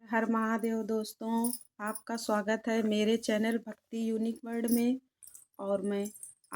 हर महादेव दोस्तों, आपका स्वागत है मेरे चैनल भक्ति यूनिक वर्ल्ड में। और मैं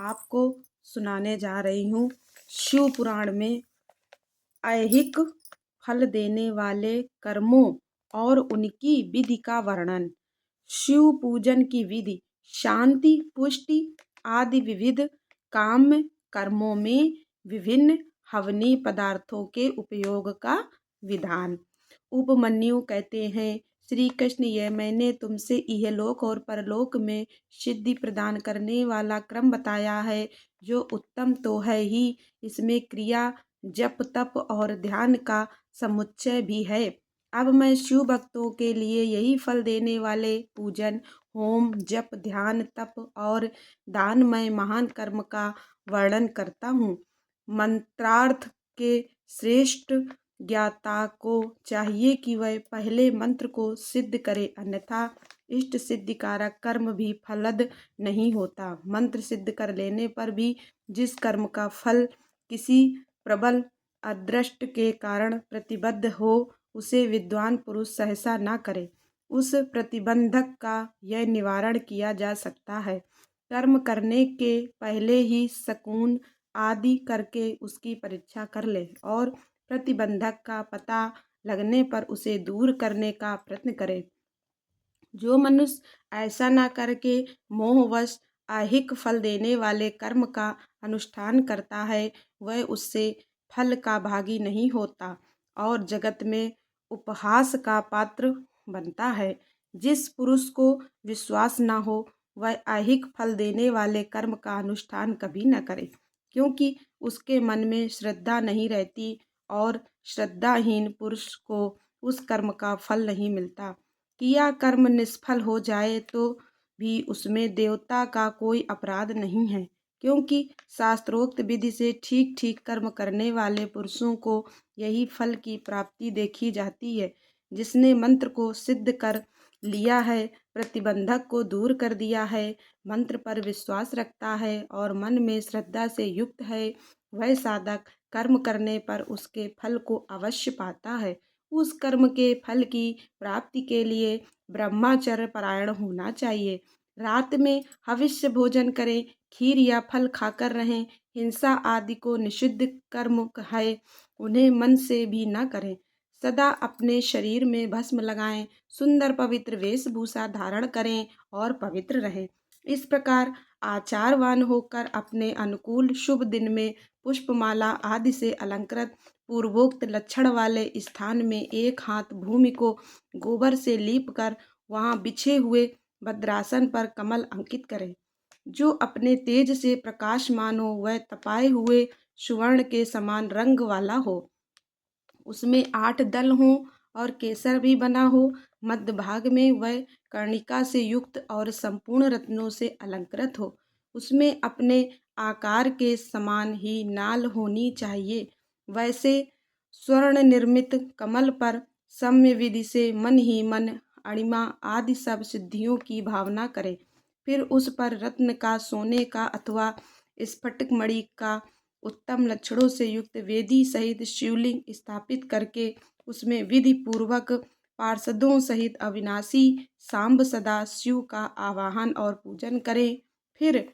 आपको सुनाने जा रही हूँ शिव पुराण में ऐहिक फल देने वाले कर्मों और उनकी विधि का वर्णन। शिव पूजन की विधि। शांति, पुष्टि आदि विविध काम्य कर्मों में विभिन्न हवनीय पदार्थों के उपयोग का विधान। उपमन्यु कहते हैं, श्री कृष्ण, यह मैंने तुमसे इहलोक और परलोक में सिद्धि प्रदान करने वाला क्रम बताया है, जो उत्तम तो है ही, इसमें क्रिया, जप, तप और ध्यान का समुच्चय भी है। अब मैं शिव भक्तों के लिए यही फल देने वाले पूजन, होम, जप, ध्यान, तप और दानमय महान कर्म का वर्णन करता हूँ। मंत्रार्थ के श्रेष्ठ ज्ञाता को चाहिए कि वह पहले मंत्र को सिद्ध करे, अन्यथा इष्ट सिद्धि कारक कर्म भी फलद नहीं होता। मंत्र सिद्ध कर लेने पर भी जिस कर्म का फल किसी प्रबल अदृष्ट के कारण प्रतिबद्ध हो, उसे विद्वान पुरुष सहसा न करे। उस प्रतिबंधक का यह निवारण किया जा सकता है। कर्म करने के पहले ही सकून आदि करके उसकी परीक्षा कर ले और प्रतिबंधक का पता लगने पर उसे दूर करने का प्रयत्न करे। जो मनुष्य ऐसा न करके मोहवश ऐहिक फल देने वाले कर्म का अनुष्ठान करता है, वह उससे फल का भागी नहीं होता और जगत में उपहास का पात्र बनता है। जिस पुरुष को विश्वास न हो, वह ऐहिक फल देने वाले कर्म का अनुष्ठान कभी न करे, क्योंकि उसके मन में श्रद्धा नहीं रहती और श्रद्धाहीन पुरुष को उस कर्म का फल नहीं मिलता। किया कर्म निष्फल हो जाए तो भी उसमें देवता का कोई अपराध नहीं है, क्योंकि शास्त्रोक्त विधि से ठीक ठीक कर्म करने वाले पुरुषों को यही फल की प्राप्ति देखी जाती है। जिसने मंत्र को सिद्ध कर लिया है, प्रतिबंधक को दूर कर दिया है, मंत्र पर विश्वास रखता है और मन में श्रद्धा से युक्त है, वह साधक कर्म करने पर उसके फल को अवश्य पाता है। उस कर्म के फल की प्राप्ति के लिए ब्रह्मचर्य परायण होना चाहिए। रात में हविष्य भोजन करें, खीर या फल खाकर रहें। हिंसा आदि को निषिद्ध कर्म है, उन्हें मन से भी न करें। सदा अपने शरीर में भस्म लगाएं, सुंदर पवित्र वेशभूषा धारण करें और पवित्र रहें। इस प्रकार आचारवान होकर अपने अनुकूल शुभ दिन में पुष्पमाला आदि से अलंकृत पूर्वोक्त लक्षण वाले स्थान में एक हाथ भूमि को गोबर से लीप कर वहां बिछे हुए भद्रासन पर कमल अंकित करें। जो अपने तेज से प्रकाशमान हो, वह तपाए हुए सुवर्ण के समान रंग वाला हो, उसमें 8 दल हों और केसर भी बना हो। मध्य भाग में वह कर्णिका से युक्त और संपूर्ण रत्नों से अलंकृत हो। उसमें अपने आकार के समान ही नाल होनी चाहिए। वैसे स्वर्ण निर्मित कमल पर सम्य विधि से मन ही मन अणिमा आदि सब सिद्धियों की भावना करें। फिर उस पर रत्न का, सोने का अथवा स्फटिक मणि का उत्तम लक्षणों से युक्त वेदी सहित शिवलिंग स्थापित करके उसमें विधि पूर्वक पार्षदों सहित अविनाशी सांब सदा शिव का आवाहन और पूजन करें। फिर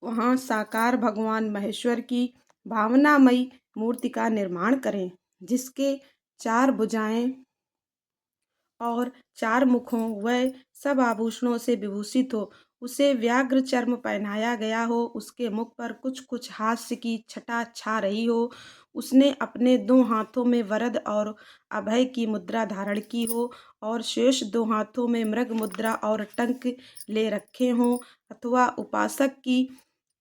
वहाँ साकार भगवान महेश्वर की भावनामयी मूर्ति का निर्माण करें, जिसके 4 भुजाएं और 4 मुखों वह सब आभूषणों से विभूषित हो। उसे व्याघ्र चर्म पहनाया गया हो, उसके मुख पर कुछ कुछ हास्य की छटा छा रही हो, उसने अपने 2 हाथों में वरद और अभय की मुद्रा धारण की हो और शेष 2 हाथों में मृग मुद्रा और टंक ले रखे हों, अथवा उपासक की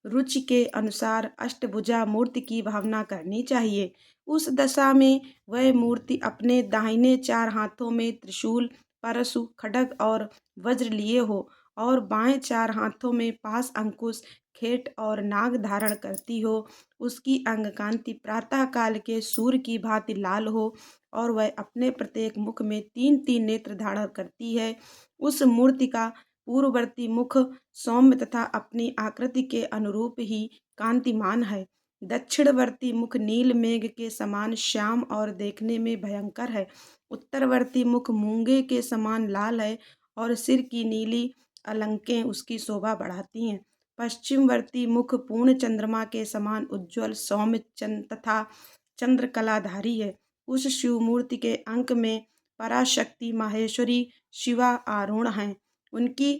रुचि के अनुसार अष्टभुजा मूर्ति की भावना करनी चाहिए। उस दशा में वह मूर्ति अपने दाहिने 4 हाथों में त्रिशूल, परशु, खड्ग और वज्र लिए हो और बाएं 4 हाथों में पास, अंकुश, खेट और नाग धारण करती हो। उसकी अंग कांति प्रातः काल के सूर्य की भांति लाल हो और वह अपने प्रत्येक मुख में 3-3 नेत्र धारण करती है। उस मूर्ति का पूर्ववर्ती मुख सौम्य तथा अपनी आकृति के अनुरूप ही कांतिमान है। दक्षिणवर्ती मुख नील मेघ के समान श्याम और देखने में भयंकर है। उत्तरवर्ती मुख मूंगे के समान लाल है और सिर की नीली अलंकें उसकी शोभा बढ़ाती हैं। पश्चिमवर्ती मुख पूर्ण चंद्रमा के समान उज्ज्वल सौम्य तथा चंद्रकलाधारी है। उस शिव मूर्ति के अंक में पराशक्ति माहेश्वरी शिवा आरूढ़ हैं। उनकी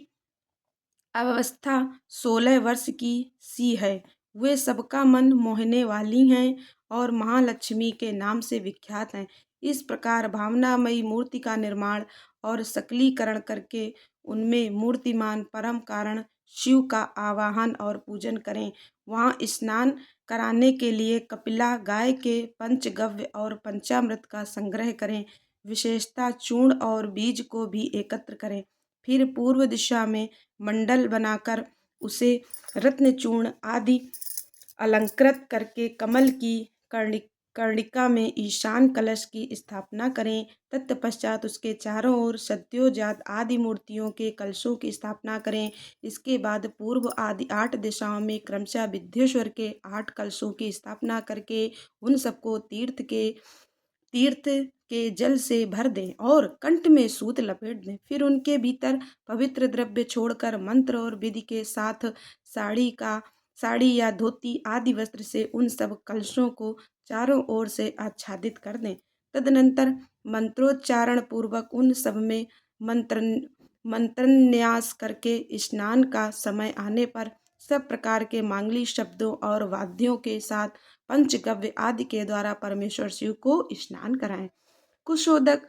अवस्था 16 वर्ष की सी है। वे सबका मन मोहने वाली हैं और महालक्ष्मी के नाम से विख्यात हैं। इस प्रकार भावनामयी मूर्ति का निर्माण और सकलीकरण करके उनमें मूर्तिमान परम कारण शिव का आवाहन और पूजन करें। वहाँ स्नान कराने के लिए कपिला गाय के पंचगव्य और पंचामृत का संग्रह करें। विशेषता चूर्ण और बीज को भी एकत्र करें। फिर पूर्व दिशा में मंडल बनाकर उसे रत्नचूर्ण आदि अलंकृत करके कमल की कर्णिका में ईशान कलश की स्थापना करें। तत्पश्चात उसके चारों ओर सद्योजात आदि मूर्तियों के कलशों की स्थापना करें। इसके बाद पूर्व आदि 8 दिशाओं में क्रमशः विद्येश्वर के 8 कलशों की स्थापना करके उन सबको तीर्थ के जल से भर दें और कंठ में सूत लपेट दें। फिर उनके भीतर पवित्र द्रव्य छोड़कर मंत्र और विधि के साथ साड़ी या धोती आदि वस्त्र से उन सब कलशों को चारों ओर से आच्छादित कर दें। तदनंतर मंत्रोच्चारण पूर्वक उन सब में मंत्रन्यास करके स्नान का समय आने पर सब प्रकार के मांगलिक शब्दों और वाद्यों के साथ पंचगव्य आदि के द्वारा परमेश्वर शिव को स्नान कराएं। कुशोदक,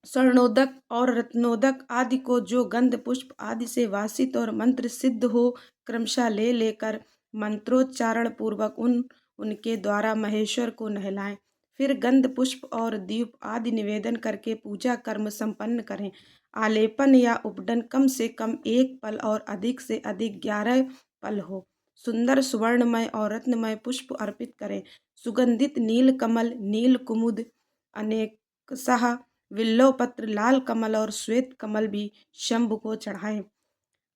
स्वर्णोदक और रत्नोदक आदि को जो गंध पुष्प आदि से वासित और मंत्र सिद्ध हो क्रमशः ले लेकर मंत्रोच्चारण पूर्वक उनके द्वारा महेश्वर को नहलाएं। फिर गंध पुष्प और दीप आदि निवेदन करके पूजा कर्म संपन्न करें। आलेपन या उपडन कम से कम 1 पल और अधिक से अधिक 11 पल हो। सुंदर सुवर्णमय और रत्नमय पुष्प अर्पित करें। सुगंधित नील कमल, नील कुमुद, अनेकशः विल्लों पत्र, लाल कमल और श्वेत कमल भी शंभु को चढ़ाएं।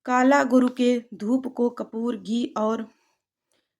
काला गुरु के धूप को कपूर, घी और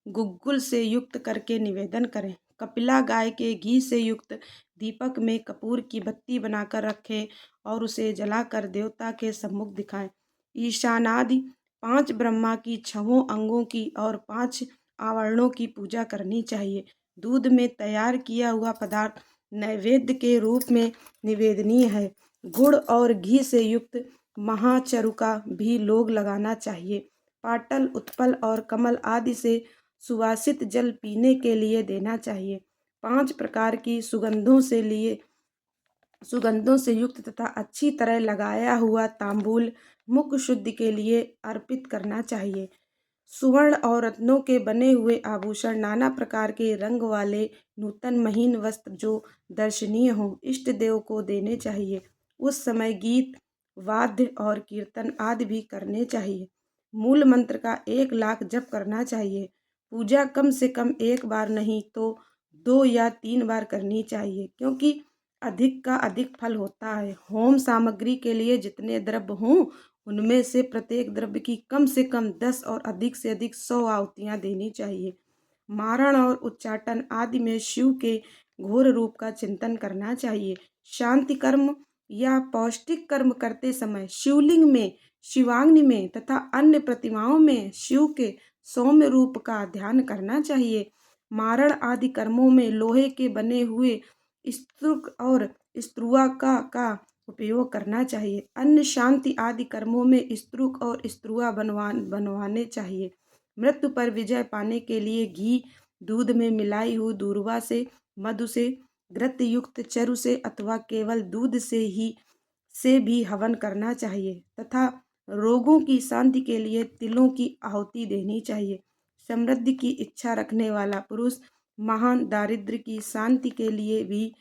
गुग्गुल से युक्त करके निवेदन करें। कपिला गाय के घी से युक्त दीपक में कपूर की बत्ती बनाकर रखें और उसे जलाकर देवता के सम्मुख दिखाएं। ईशानादि 5 ब्रह्मा की 6 अंगों की और 5 आवरणों की पूजा करनी चाहिए। दूध में तैयार किया हुआ पदार्थ नैवेद्य के रूप में निवेदनीय है। गुड़ और घी से युक्त महाचरुका भी लोग लगाना चाहिए। पाटल, उत्पल और कमल आदि से सुवासित जल पीने के लिए देना चाहिए। 5 प्रकार की सुगंधों से युक्त तथा अच्छी तरह लगाया हुआ तांबूल मुख शुद्धि के लिए अर्पित करना चाहिए। सुवर्ण और रत्नों के बने हुए आभूषण, नाना प्रकार के रंग वाले नूतन महीन वस्त्र जो दर्शनीय हों, इष्ट देव को देने चाहिए। उस समय गीत, वाद्य और कीर्तन आदि भी करने चाहिए। मूल मंत्र का 1 लाख जप करना चाहिए। पूजा कम से कम 1 बार नहीं तो 2 या 3 बार करनी चाहिए, क्योंकि अधिक का अधिक फल होता है। होम सामग्री के लिए जितने द्रव्य हों उनमें से प्रत्येक द्रव्य की कम से कम 10 और अधिक से अधिक 100 आहुतियाँ देनी चाहिए। मारण और उच्चाटन आदि में शिव के घोर रूप का चिंतन करना चाहिए। शांति कर्म या पौष्टिक कर्म करते समय शिवलिंग में, शिवाग्नि में तथा अन्य प्रतिमाओं में शिव के सौम्य रूप का ध्यान करना चाहिए। मारण आदि कर्मों में लोहे के बने हुए स्तूक और स्त्रुआ का उपयोग करना चाहिए। अन्य शांति आदि कर्मों में स्तूक और स्त्रुआ बनवाने चाहिए। मृत्यु पर विजय पाने के लिए घी, दूध में मिलाई हुई दूर्वा से, मधु से, घृत युक्त चरु से अथवा केवल दूध से भी हवन करना चाहिए तथा रोगों की शांति के लिए तिलों की आहुति देनी चाहिए। समृद्धि की इच्छा रखने वाला पुरुष महान दारिद्र्य की शांति के लिए भी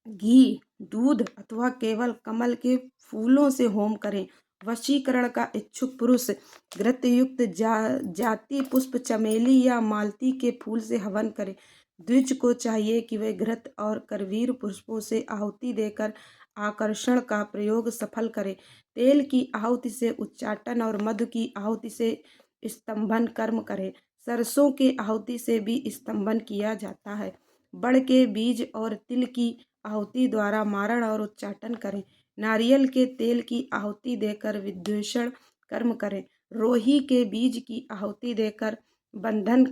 घी, दूध अथवा केवल कमल के फूलों से होम करें। वशीकरण का इच्छुक पुरुष घृत युक्त जाति पुष्प, चमेली या मालती के फूल से हवन करे। द्विज को चाहिए कि वे घृत और करवीर पुष्पों से आहुति देकर आकर्षण का प्रयोग सफल करे। तेल की आहुति से उच्चाटन और मधु की आहुति से स्तंभन कर्म करे। सरसों के आहुति से भी स्तंभन किया जाता है। बड़ के बीज और तिल की आहुति द्वारा मारण और उच्चाटन करें। नारियल के तेल की आहुति देकर विद्वेषण कर्म करें। रोही के बीज की आहुति देकर बंधन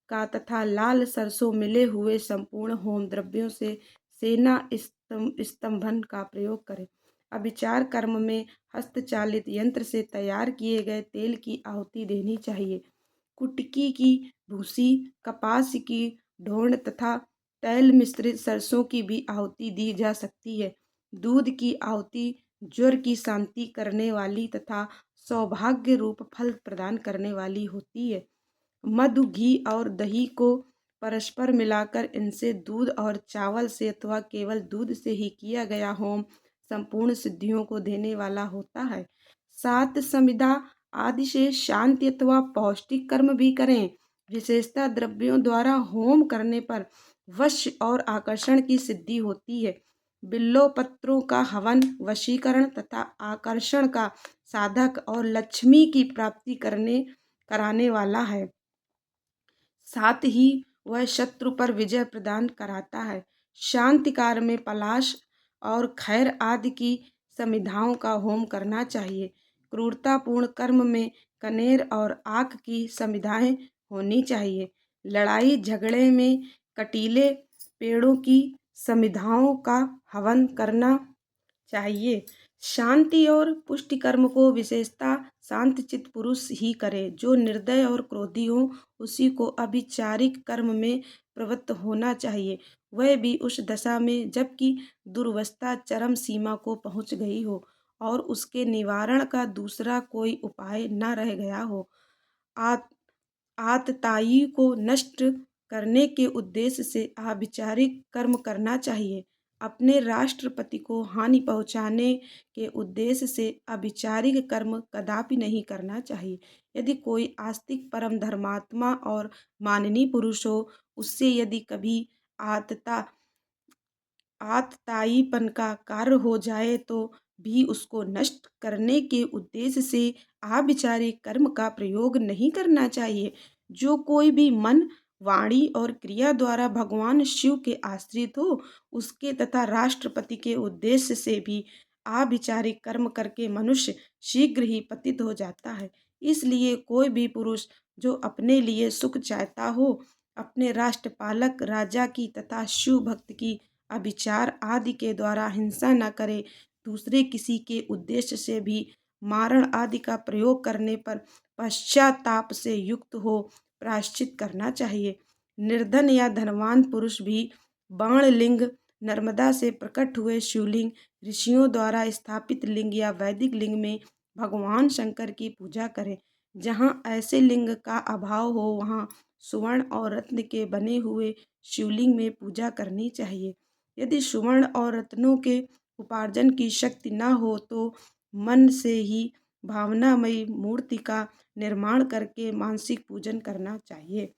का तथा लाल सरसों मिले हुए संपूर्ण होम द्रव्यों से सेना स्तंभन का प्रयोग करें। अभिचार कर्म में हस्तचालित यंत्र से तैयार किए गए तेल की आहुति देनी चाहिए। कुटकी की भूसी, कपास की ढोंड तथा तैल मिश्रित सरसों की भी आहुति दी जा सकती है। दूध की आहुति ज्वर की शांति करने वाली तथा सौभाग्य रूप फल प्रदान करने वाली होती है। मधु, घी और दही को परस्पर मिलाकर इनसे दूध और चावल से अथवा केवल दूध से ही किया गया होम संपूर्ण सिद्धियों को देने वाला होता है। सात समिधा आदि से शांति अथवा पौष्टिक कर्म भी करें। विशेषता द्रव्यों द्वारा होम करने पर वश और आकर्षण की सिद्धि होती है। बिल्व पत्रों का हवन वशीकरण तथा आकर्षण का साधक और लक्ष्मी की प्राप्ति कराने वाला है। साथ ही वह शत्रु पर विजय प्रदान कराता है। शांति कार्य में पलाश और खैर आदि की समिधाओं का होम करना चाहिए। क्रूरतापूर्ण कर्म में कनेर और आक की समिधाएं होनी चाहिए। लड़ाई झगड़े में कटीले पेड़ों की समिधाओं का हवन करना चाहिए। शांति और पुष्टि कर्म को विशेषता शांतचित्त पुरुष ही करे। जो निर्दय और क्रोधी हो उसी को अभिचारिक कर्म में प्रवृत्त होना चाहिए, वह भी उस दशा में जबकि दुर्वस्था चरम सीमा को पहुंच गई हो और उसके निवारण का दूसरा कोई उपाय न रह गया हो। आतताई को नष्ट करने के उद्देश्य से आभिचारिक कर्म करना चाहिए। अपने राष्ट्रपति को हानि पहुंचाने के उद्देश्य से अभिचारिक कर्म कदापि नहीं करना चाहिए। यदि कोई आस्तिक परम धर्मात्मा और माननीय पुरुष हो, उससे यदि कभी आतता आतताईपन का कार्य हो जाए तो भी उसको नष्ट करने के उद्देश्य से आभिचारिक कर्म का प्रयोग नहीं करना चाहिए। जो कोई भी मन, वाणी और क्रिया द्वारा भगवान शिव के आश्रित हो, उसके तथा राष्ट्रपति के उद्देश्य से भी आभिचारिक कर्म करके मनुष्य शीघ्र ही पतित हो जाता है। इसलिए कोई भी पुरुष जो अपने लिए सुख चाहता हो, अपने राष्ट्रपालक राजा की तथा शिव भक्त की अभिचार आदि के द्वारा हिंसा न करे। दूसरे किसी के उद्देश्य से भी मारण आदि का प्रयोग करने पर पश्चाताप से युक्त हो प्रायश्चित करना चाहिए। निर्धन या धनवान पुरुष भी बाण लिंग, नर्मदा से प्रकट हुए शिवलिंग, ऋषियों द्वारा स्थापित लिंग या वैदिक लिंग में भगवान शंकर की पूजा करें। जहाँ ऐसे लिंग का अभाव हो वहाँ सुवर्ण और रत्न के बने हुए शिवलिंग में पूजा करनी चाहिए। यदि सुवर्ण और रत्नों के उपार्जन की शक्ति न हो तो मन से ही भावनामयी मूर्ति का निर्माण करके मानसिक पूजन करना चाहिए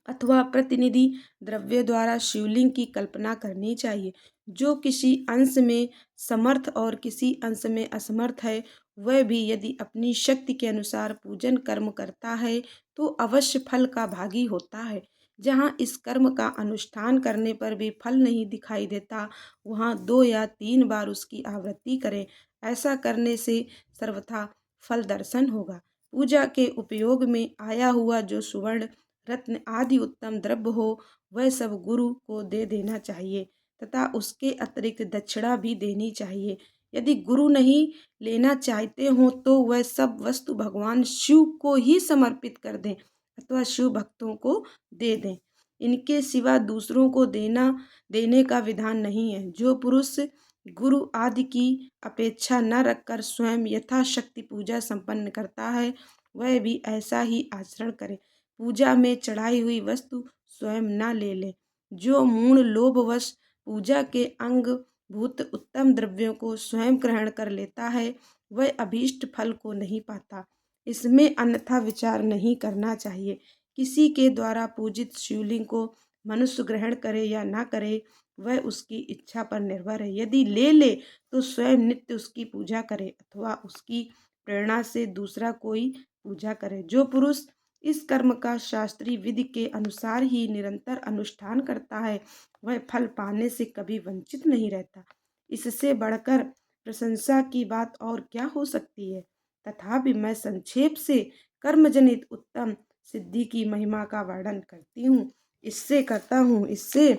अथवा प्रतिनिधि द्रव्य द्वारा शिवलिंग की कल्पना करनी चाहिए। जो किसी अंश में समर्थ और किसी अंश में असमर्थ है, वह भी यदि अपनी शक्ति के अनुसार पूजन कर्म करता है तो अवश्य फल का भागी होता है। जहाँ इस कर्म का अनुष्ठान करने पर भी फल नहीं दिखाई देता, वहाँ 2 या 3 बार उसकी आवृत्ति करें। ऐसा करने से सर्वथा फल दर्शन होगा। पूजा के उपयोग में आया हुआ जो सुवर्ण, रत्न आदि उत्तम द्रव्य हो, वह सब गुरु को दे देना चाहिए तथा उसके अतिरिक्त दक्षिणा भी देनी चाहिए। यदि गुरु नहीं लेना चाहते हों तो वह सब वस्तु भगवान शिव को ही समर्पित कर दें अथवा शिव भक्तों को दे दें। इनके सिवा दूसरों को देने का विधान नहीं है। जो पुरुष गुरु आदि की अपेक्षा न रखकर स्वयं यथाशक्ति पूजा संपन्न करता है, वह भी ऐसा ही आचरण करे। पूजा में चढ़ाई हुई वस्तु स्वयं न ले ले। जो मूढ़ लोभवश पूजा के अंग भूत उत्तम द्रव्यों को स्वयं ग्रहण कर लेता है, वह अभीष्ट फल को नहीं पाता। इसमें अन्यथा विचार नहीं करना चाहिए। किसी के द्वारा पूजित शिवलिंग को मनुष्य ग्रहण करे या ना करे, वह उसकी इच्छा पर निर्भर है। यदि ले ले तो स्वयं नित्य उसकी पूजा करे अथवा उसकी प्रेरणा से दूसरा कोई पूजा करे। जो पुरुष इस कर्म का शास्त्रीय विधि के अनुसार ही निरंतर अनुष्ठान करता है, वह फल पाने से कभी वंचित नहीं रहता। इससे बढ़कर प्रशंसा की बात और क्या हो सकती है। तथापि मैं संक्षेप से कर्मजनित उत्तम सिद्धि की महिमा का वर्णन करता हूँ। इससे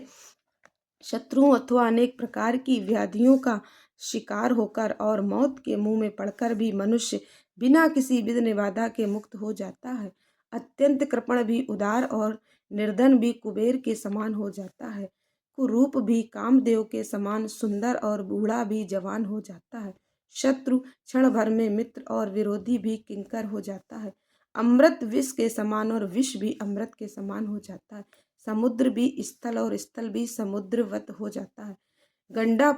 शत्रुओं अथवा अनेक प्रकार की व्याधियों का शिकार होकर और मौत के मुंह में पड़कर भी मनुष्य बिना किसी विघ्न बाधा के मुक्त हो जाता है। अत्यंत कृपण भी उदार और निर्धन भी कुबेर के समान हो जाता है। कुरूप भी कामदेव के समान सुंदर और बूढ़ा भी जवान हो जाता है। शत्रु क्षण भर में मित्र और विरोधी भी किंकर हो जाता है। अमृत विष के समान और विष भी अमृत के समान हो जाता है। समुद्र भी स्थल और स्थल भी समुद्रवत हो जाता है। गड्ढा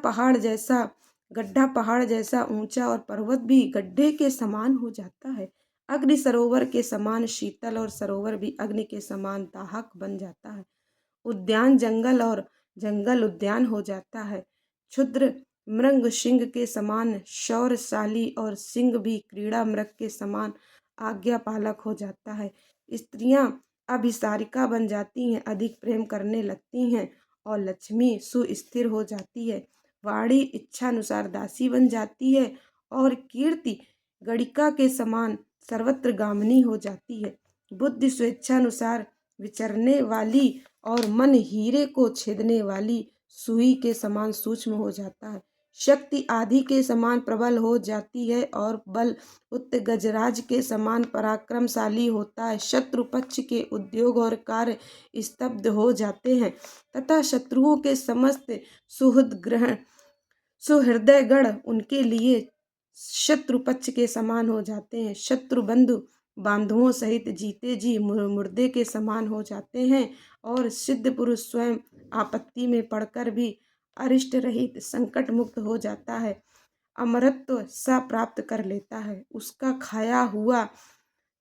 पहाड़ जैसा ऊंचा और पर्वत भी गड्ढे के समान हो जाता है। अग्नि सरोवर के समान शीतल और सरोवर भी अग्नि के समान दाहक बन जाता है। उद्यान जंगल और जंगल उद्यान हो जाता है। क्षुद्र मृग सिंह के समान शौर्यशाली और सिंह भी क्रीड़ा मृग के समान आज्ञा पालक हो जाता है। स्त्रियां अभिसारिका बन जाती हैं, अधिक प्रेम करने लगती हैं और लक्ष्मी सुस्थिर हो जाती है। वाणी इच्छानुसार दासी बन जाती है और कीर्ति गणिका के समान सर्वत्र गामिनी हो जाती है। बुद्धि स्वेच्छानुसार विचरने वाली और मन हीरे को छेदने वाली सुई के समान सूक्ष्म हो जाता है। शक्ति आदि के समान प्रबल हो जाती है और बल उत्त गजराज के समान पराक्रमशाली होता है। शत्रु पक्ष के उद्योग और कार्य स्तब्ध हो जाते हैं तथा शत्रुओं के समस्त सुहृदय गण उनके लिए शत्रु पक्ष के समान हो जाते हैं। शत्रु बांधुओं सहित जीते जी मुर्दे के समान हो जाते हैं और सिद्ध पुरुष स्वयं आपत्ति में पड़कर भी अरिष्ट रहित संकट मुक्त हो जाता है। अमरत्व सा प्राप्त कर लेता है। उसका खाया हुआ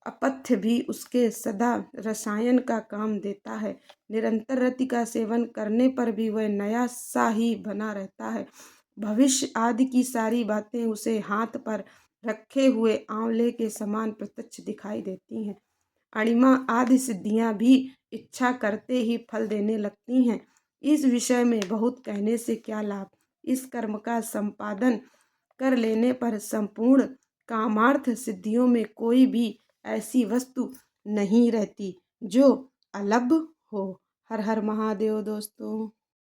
अपथ्य भी उसके सदा रसायन का काम देता है। निरंतर रति का सेवन करने पर भी वह नया सा ही बना रहता है। भविष्य आदि की सारी बातें उसे हाथ पर रखे हुए आंवले के समान प्रत्यक्ष दिखाई देती हैं। अणिमा आदि सिद्धियां भी इच्छा करते ही फल देने लगती हैं। इस विषय में बहुत कहने से क्या लाभ। इस कर्म का संपादन कर लेने पर संपूर्ण कामार्थ सिद्धियों में कोई भी ऐसी वस्तु नहीं रहती जो अलभ हो। हर हर महादेव दोस्तों।